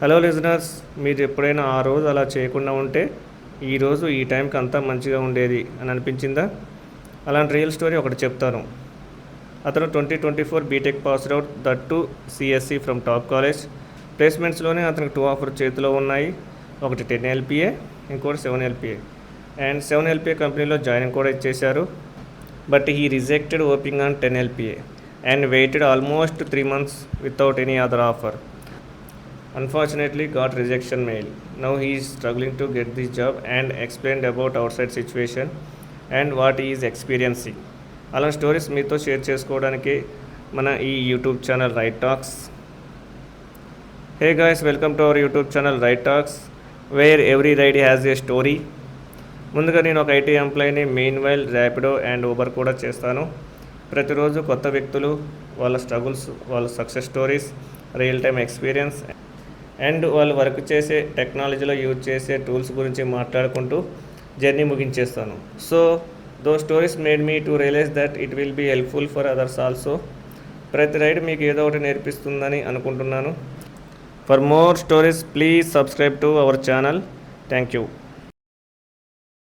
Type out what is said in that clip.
Hello listeners, మీరు ఎప్పుడైనా ఆ రోజు అలా చేయకుండా ఉంటే ఈరోజు ఈ టైంకి అంతా మంచిగా ఉండేది అని అనిపించిందా? అలాంటి రియల్ స్టోరీ ఒకటి చెప్తాను. అతను 2024 BTech passed out, that too CSC from top college. ప్లేస్మెంట్స్లోనే అతనికి 2 ఆఫర్ చేతిలో ఉన్నాయి. ఒకటి 10 ఎల్పిఏ, ఇంకోటి 7 ఎల్పిఏ. అండ్ 7 ఎల్పిఏ కంపెనీలో జాయినింగ్ కూడా ఇచ్చేశారు. But he rejected hoping on 10 LPA and waited almost 3 months without any other offer. Unfortunately, got rejection mail. Now he is struggling to get this job and explained about outside situation and what he is experiencing. అలాంటి stories మీతో share చేసుకోవడానికి మన ఈ YouTube channel ride talks. Hey guys, welcome to our YouTube channel ride talks, where every ride has a story. ముందుగా నేను ఒక IT ఎంప్లాయీని, meanwhile Rapido and Uber కూడా చేస్తాను. ప్రతిరోజు కొత్త వ్యక్తులు, వాళ్ళ స్ట్రగుల్స్, వాళ్ళ success stories, real time experience and వాళ్ళు వర్క్ చేసే టెక్నాలజీలో యూజ్ చేసే టూల్స్ గురించి మాట్లాడుకుంటూ జర్నీ ముగించేస్తాను. So those stories made me to realise that it will be helpful for others also. ప్రతి రైడ్ మీకు ఏదో ఒకటి నేర్పిస్తుందని అనుకుంటున్నాను. For more stories please subscribe to our channel. Thank you.